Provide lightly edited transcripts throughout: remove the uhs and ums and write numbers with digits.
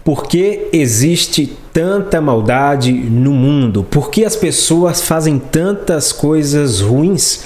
Por que existe tanta maldade no mundo? Por que as pessoas fazem tantas coisas ruins?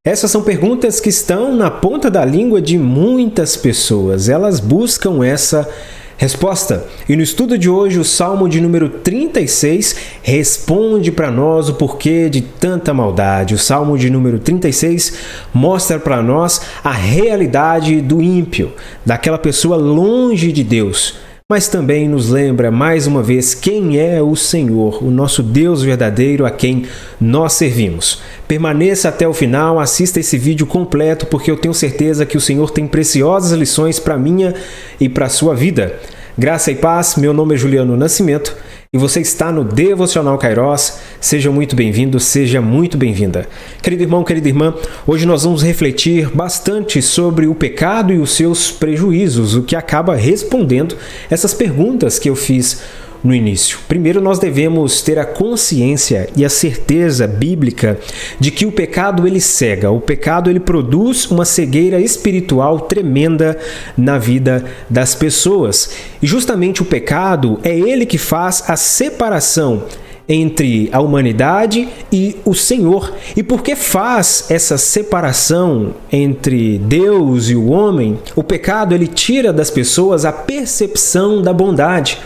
Essas são perguntas que estão na ponta da língua de muitas pessoas. Elas buscam essa resposta. E no estudo de hoje, o Salmo de número 36 responde para nós o porquê de tanta maldade. O Salmo de número 36 mostra para nós a realidade do ímpio, daquela pessoa longe de Deus. Mas também nos lembra, mais uma vez, quem é o Senhor, o nosso Deus verdadeiro a quem nós servimos. Permaneça até o final, assista esse vídeo completo, porque eu tenho certeza que o Senhor tem preciosas lições para minha e para a sua vida. Graça e paz, meu nome é Juliano Nascimento e você está no Devocional Kairos. Seja muito bem-vindo, seja muito bem-vinda. Querido irmão, querida irmã, hoje nós vamos refletir bastante sobre o pecado e os seus prejuízos, o que acaba respondendo essas perguntas que eu fiz no início. Primeiro, nós devemos ter a consciência e a certeza bíblica de que o pecado ele cega, o pecado ele produz uma cegueira espiritual tremenda na vida das pessoas. E justamente o pecado é ele que faz a separação entre a humanidade e o Senhor. E porque faz essa separação entre Deus e o homem, o pecado ele tira das pessoas a percepção da bondade.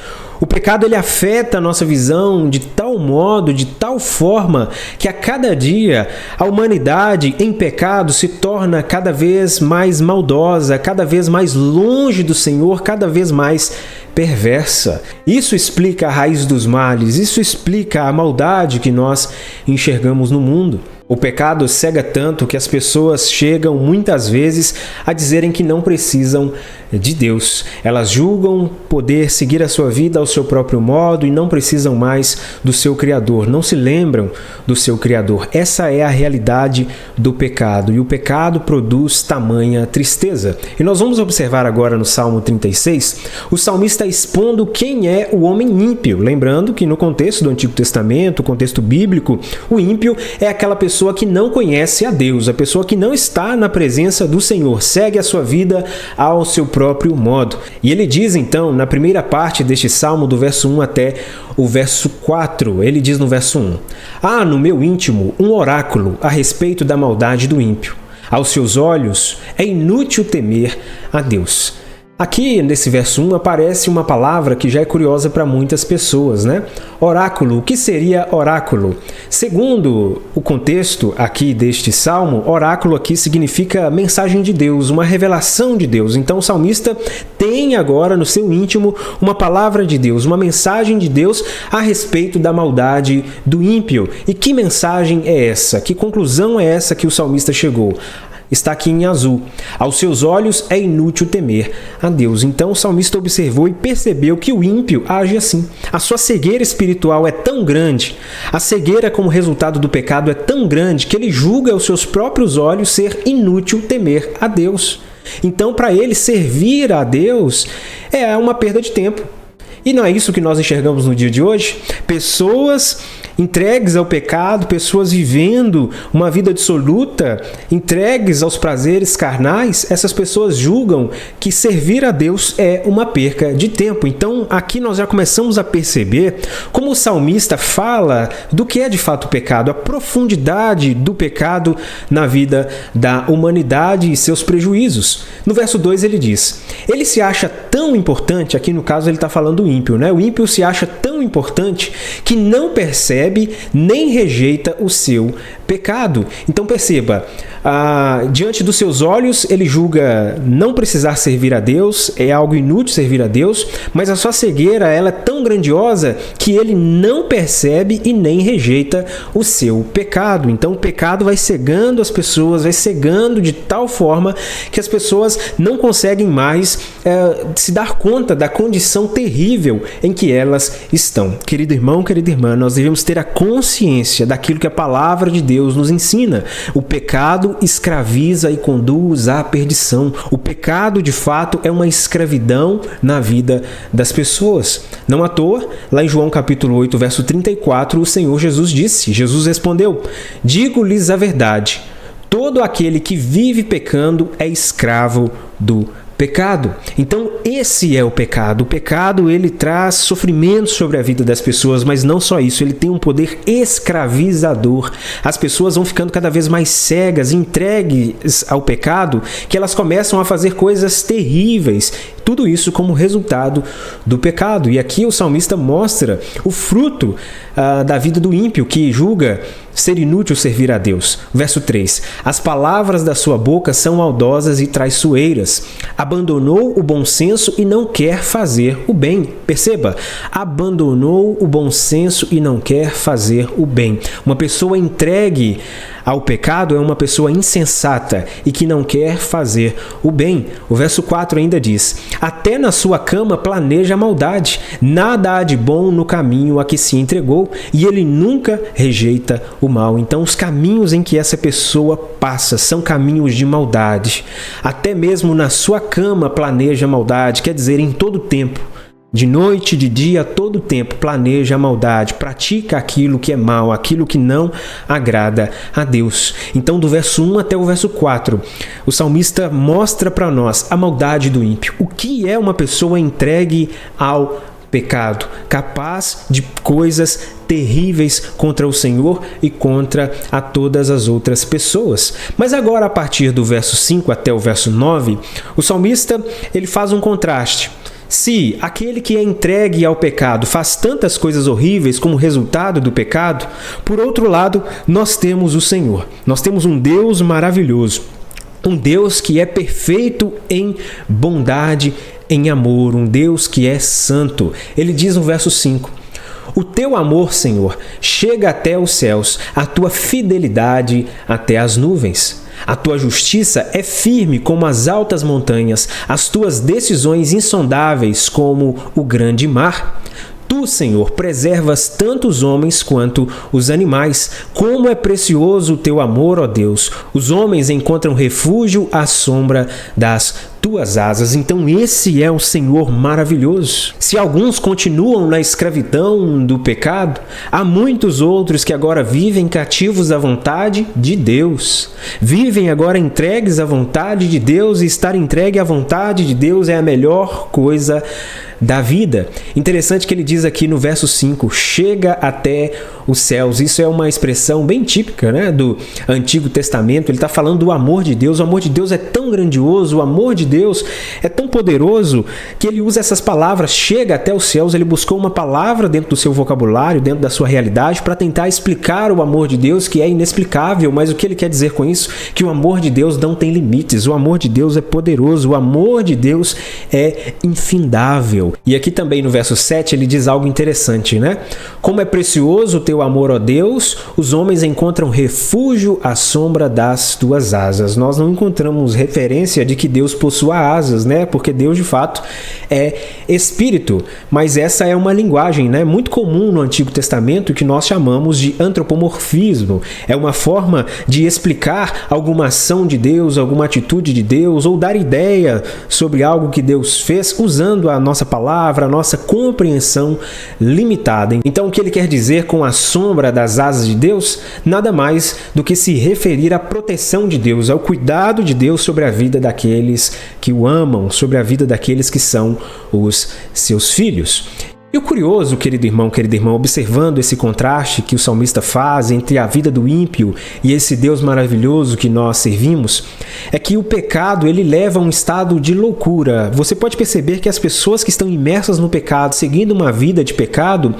O pecado ele afeta a nossa visão de tal modo, de tal forma, que a cada dia a humanidade em pecado se torna cada vez mais maldosa, cada vez mais longe do Senhor, cada vez mais perversa. Isso explica a raiz dos males, isso explica a maldade que nós enxergamos no mundo. O pecado cega tanto que as pessoas chegam muitas vezes a dizerem que não precisam de Deus. Elas julgam poder seguir a sua vida ao seu próprio modo e não precisam mais do seu Criador, não se lembram do seu Criador. Essa é a realidade do pecado e o pecado produz tamanha tristeza. E nós vamos observar agora no Salmo 36, o salmista expondo quem é o homem ímpio. Lembrando que no contexto do Antigo Testamento, o contexto bíblico, o ímpio é aquela pessoa que não conhece a Deus, a pessoa que não está na presença do Senhor, segue a sua vida ao seu próprio modo. E ele diz então, na primeira parte deste salmo, do verso 1 até o verso 4, ele diz no verso 1: Há no meu íntimo um oráculo a respeito da maldade do ímpio. Aos seus olhos é inútil temer a Deus. Aqui, nesse verso 1, aparece uma palavra que já é curiosa para muitas pessoas, né? Oráculo. O que seria oráculo? Segundo o contexto aqui deste salmo, oráculo aqui significa mensagem de Deus, uma revelação de Deus. Então o salmista tem agora no seu íntimo uma palavra de Deus, uma mensagem de Deus a respeito da maldade do ímpio. E que mensagem é essa? Que conclusão é essa que o salmista chegou? Está aqui em azul. Aos seus olhos é inútil temer a Deus. Então o salmista observou e percebeu que o ímpio age assim. A sua cegueira espiritual é tão grande, a cegueira como resultado do pecado é tão grande que ele julga aos seus próprios olhos ser inútil temer a Deus. Então, para ele, servir a Deus é uma perda de tempo. E não é isso que nós enxergamos no dia de hoje? Pessoas entregues ao pecado, pessoas vivendo uma vida dissoluta, entregues aos prazeres carnais, essas pessoas julgam que servir a Deus é uma perca de tempo. Então, aqui nós já começamos a perceber como o salmista fala do que é de fato o pecado, a profundidade do pecado na vida da humanidade e seus prejuízos. No verso 2 ele diz: ele se acha tão importante, aqui no caso ele está falando do ímpio, né? O ímpio se acha tão importante que não percebe nem rejeita o seu pecado. Então perceba, diante dos seus olhos ele julga não precisar servir a Deus, é algo inútil servir a Deus, mas a sua cegueira ela é tão grandiosa que ele não percebe e nem rejeita o seu pecado. Então o pecado vai cegando as pessoas, vai cegando de tal forma que as pessoas não conseguem mais se dar conta da condição terrível em que elas estão. Querido irmão, querida irmã, nós devemos ter a consciência daquilo que a palavra de Deus nos ensina. O pecado escraviza e conduz à perdição. O pecado, de fato, é uma escravidão na vida das pessoas. Não à toa, lá em João capítulo 8, verso 34, o Senhor Jesus disse, Jesus respondeu: digo-lhes a verdade, todo aquele que vive pecando é escravo do pecado. Então esse é o pecado. O pecado, ele traz sofrimento sobre a vida das pessoas, mas não só isso, ele tem um poder escravizador. As pessoas vão ficando cada vez mais cegas, entregues ao pecado, que elas começam a fazer coisas terríveis. Tudo isso como resultado do pecado. E aqui o salmista mostra o fruto da vida do ímpio, que julga ser inútil servir a Deus. Verso 3. As palavras da sua boca são maldosas e traiçoeiras. Abandonou o bom senso e não quer fazer o bem. Perceba, abandonou o bom senso e não quer fazer o bem. Uma pessoa entregue ao pecado é uma pessoa insensata e que não quer fazer o bem. O verso 4 ainda diz: até na sua cama planeja a maldade, nada há de bom no caminho a que se entregou, e ele nunca rejeita o mal. Então os caminhos em que essa pessoa passa são caminhos de maldade. Até mesmo na sua cama planeja maldade, quer dizer, em todo tempo. De noite, de dia, a todo tempo, planeja a maldade, pratica aquilo que é mal, aquilo que não agrada a Deus. Então, do verso 1 até o verso 4, o salmista mostra para nós a maldade do ímpio. O que é uma pessoa entregue ao pecado, capaz de coisas terríveis contra o Senhor e contra a todas as outras pessoas. Mas agora, a partir do verso 5 até o verso 9, o salmista ele faz um contraste. Se aquele que é entregue ao pecado faz tantas coisas horríveis como resultado do pecado, por outro lado, nós temos o Senhor. Nós temos um Deus maravilhoso, um Deus que é perfeito em bondade, em amor, um Deus que é santo. Ele diz no verso 5: o teu amor, Senhor, chega até os céus, a tua fidelidade até as nuvens. A tua justiça é firme como as altas montanhas, as tuas decisões insondáveis como o grande mar. Tu, Senhor, preservas tanto os homens quanto os animais. Como é precioso o teu amor, ó Deus! Os homens encontram refúgio à sombra das tuas asas. Então esse é o Senhor maravilhoso. Se alguns continuam na escravidão do pecado, há muitos outros que agora vivem cativos à vontade de Deus. Vivem agora entregues à vontade de Deus, e estar entregue à vontade de Deus é a melhor coisa da vida. Interessante que ele diz aqui no verso 5, chega até os céus. Isso é uma expressão bem típica, né, do Antigo Testamento. Ele está falando do amor de Deus. O amor de Deus é tão grandioso, o amor de Deus é tão poderoso que ele usa essas palavras, chega até os céus. Ele buscou uma palavra dentro do seu vocabulário, dentro da sua realidade, para tentar explicar o amor de Deus, que é inexplicável. Mas o que ele quer dizer com isso? Que o amor de Deus não tem limites. O amor de Deus é poderoso. O amor de Deus é infindável. E aqui também no verso 7 ele diz algo interessante, né? Como é precioso o teu amor, ó Deus, os homens encontram refúgio à sombra das tuas asas. Nós não encontramos referência de que Deus possua asas, né? Porque Deus de fato é espírito. Mas essa é uma linguagem, né, muito comum no Antigo Testamento, que nós chamamos de antropomorfismo. É uma forma de explicar alguma ação de Deus, alguma atitude de Deus, ou dar ideia sobre algo que Deus fez usando a nossa palavra, a nossa compreensão limitada. Então o que ele quer dizer com a sombra das asas de Deus? Nada mais do que se referir à proteção de Deus, ao cuidado de Deus sobre a vida daqueles que o amam, sobre a vida daqueles que são os seus filhos. E o curioso, querido irmão, querida irmã, observando esse contraste que o salmista faz entre a vida do ímpio e esse Deus maravilhoso que nós servimos, é que o pecado ele leva a um estado de loucura. Você pode perceber que as pessoas que estão imersas no pecado, seguindo uma vida de pecado,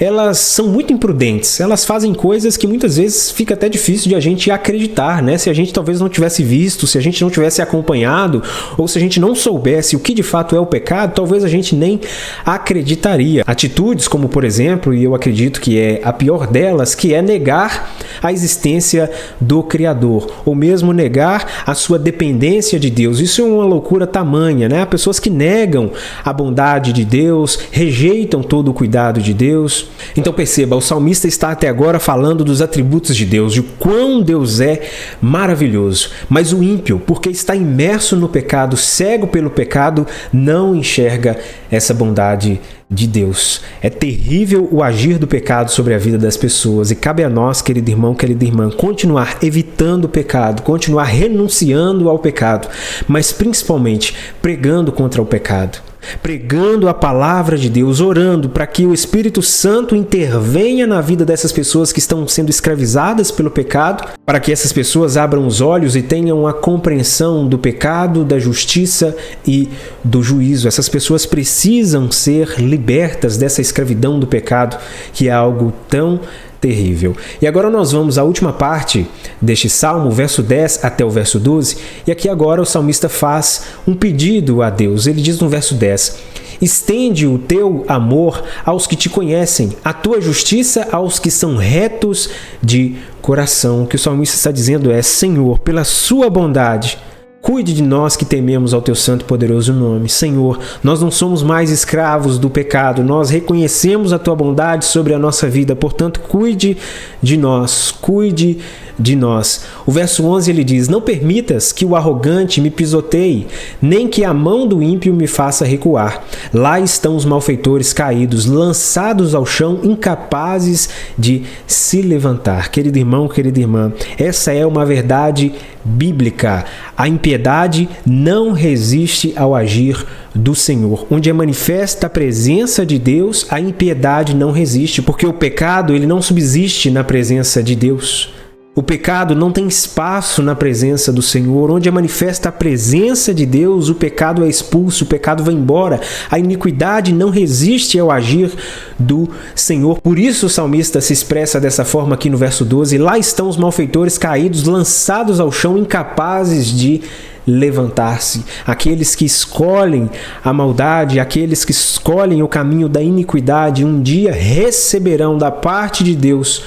elas são muito imprudentes. Elas fazem coisas que muitas vezes fica até difícil de a gente acreditar, né? Se a gente talvez não tivesse visto, se a gente não tivesse acompanhado, ou se a gente não soubesse o que de fato é o pecado, talvez a gente nem acreditaria. Atitudes como, por exemplo, e eu acredito que é a pior delas, que é negar a existência do Criador, ou mesmo negar a sua dependência de Deus. Isso é uma loucura tamanha, né? Há pessoas que negam a bondade de Deus, rejeitam todo o cuidado de Deus. Então perceba, o salmista está até agora falando dos atributos de Deus, de quão Deus é maravilhoso. Mas o ímpio, porque está imerso no pecado, cego pelo pecado, não enxerga essa bondade de Deus. É terrível o agir do pecado sobre a vida das pessoas, e cabe a nós, querido irmão, irmão, querida irmã, continuar evitando o pecado, continuar renunciando ao pecado, mas principalmente pregando contra o pecado. Pregando a palavra de Deus, orando para que o Espírito Santo intervenha na vida dessas pessoas que estão sendo escravizadas pelo pecado, para que essas pessoas abram os olhos e tenham a compreensão do pecado, da justiça e do juízo. Essas pessoas precisam ser libertas dessa escravidão do pecado, que é algo tão terrível. E agora nós vamos à última parte deste salmo, verso 10 até o verso 12, e aqui agora o salmista faz um pedido a Deus. Ele diz no verso 10: estende o teu amor aos que te conhecem, a tua justiça aos que são retos de coração. O que o salmista está dizendo é: Senhor, pela sua bondade, cuide de nós que tememos ao teu santo e poderoso nome. Senhor, nós não somos mais escravos do pecado, nós reconhecemos a tua bondade sobre a nossa vida, portanto, cuide de nós, cuide de nós. O verso 11 ele diz: não permitas que o arrogante me pisoteie, nem que a mão do ímpio me faça recuar. Lá estão os malfeitores caídos, lançados ao chão, incapazes de se levantar. Querido irmão, querida irmã, essa é uma verdade bíblica. A impiedade não resiste ao agir do Senhor. Onde é manifesta a presença de Deus, a impiedade não resiste, porque o pecado ele não subsiste na presença de Deus. O pecado não tem espaço na presença do Senhor. Onde é manifesta a presença de Deus, o pecado é expulso, o pecado vai embora. A iniquidade não resiste ao agir do Senhor. Por isso o salmista se expressa dessa forma aqui no verso 12. Lá estão os malfeitores caídos, lançados ao chão, incapazes de levantar-se. Aqueles que escolhem a maldade, aqueles que escolhem o caminho da iniquidade, um dia receberão da parte de Deus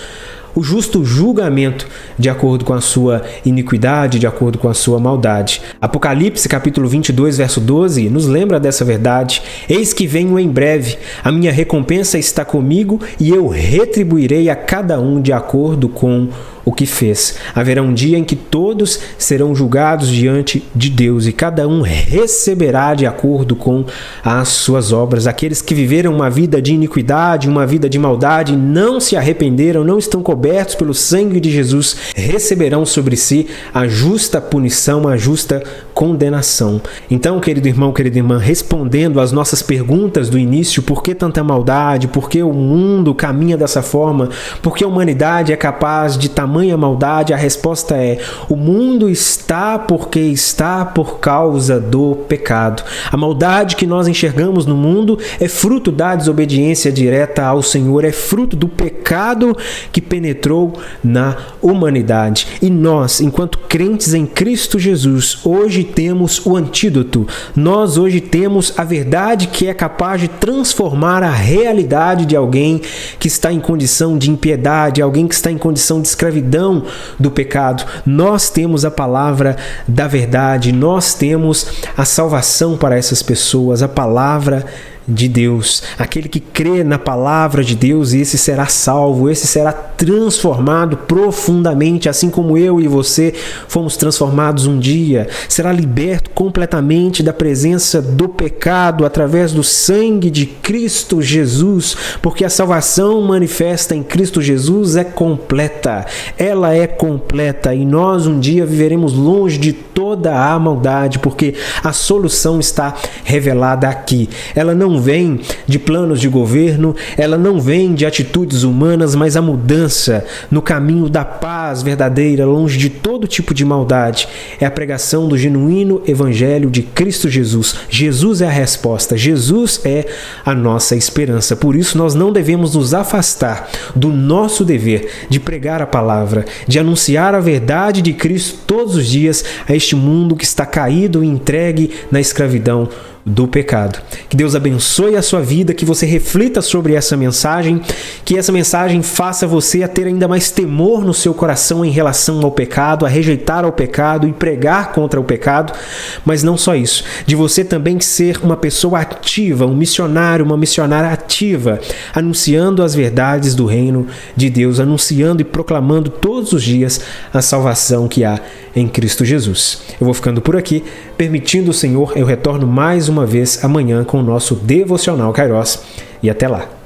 o justo julgamento de acordo com a sua iniquidade, de acordo com a sua maldade. Apocalipse capítulo 22, verso 12, nos lembra dessa verdade. Eis que venho em breve, a minha recompensa está comigo e eu retribuirei a cada um de acordo com o que fez. Haverá um dia em que todos serão julgados diante de Deus e cada um receberá de acordo com as suas obras. Aqueles que viveram uma vida de iniquidade, uma vida de maldade, não se arrependeram, não estão cobertos pelo sangue de Jesus, receberão sobre si a justa punição, a justa condenação. Então, querido irmão, querida irmã, respondendo às nossas perguntas do início, por que tanta maldade, por que o mundo caminha dessa forma, por que a humanidade é capaz de tamanha maldade, a resposta é: o mundo está porque está por causa do pecado. A maldade que nós enxergamos no mundo é fruto da desobediência direta ao Senhor, é fruto do pecado que penetrou na humanidade. E nós, enquanto crentes em Cristo Jesus, hoje temos o antídoto. Nós hoje temos a verdade que é capaz de transformar a realidade de alguém que está em condição de impiedade, alguém que está em condição de escravidão do pecado. Nós temos a palavra da verdade, nós temos a salvação para essas pessoas, a palavra de Deus. Aquele que crê na palavra de Deus, esse será salvo, esse será transformado profundamente, assim como eu e você fomos transformados um dia. Será liberto completamente da presença do pecado através do sangue de Cristo Jesus, porque a salvação manifesta em Cristo Jesus é completa. Ela é completa e nós um dia viveremos longe de toda a maldade, porque a solução está revelada aqui. Ela não vem de planos de governo, ela não vem de atitudes humanas, mas a mudança no caminho da paz verdadeira, longe de todo tipo de maldade, é a pregação do genuíno evangelho de Cristo Jesus. Jesus é a resposta, Jesus é a nossa esperança. Por isso nós não devemos nos afastar do nosso dever de pregar a palavra, de anunciar a verdade de Cristo todos os dias a este mundo que está caído e entregue na escravidão do pecado. Que Deus abençoe a sua vida, que você reflita sobre essa mensagem, que essa mensagem faça você a ter ainda mais temor no seu coração em relação ao pecado, a rejeitar ao pecado e pregar contra o pecado, mas não só isso, de você também ser uma pessoa ativa, um missionário, uma missionária ativa, anunciando as verdades do reino de Deus, anunciando e proclamando todos os dias a salvação que há em Cristo Jesus. Eu vou ficando por aqui, permitindo o Senhor, eu retorno mais uma vez amanhã com o nosso Devocional Kairos e até lá.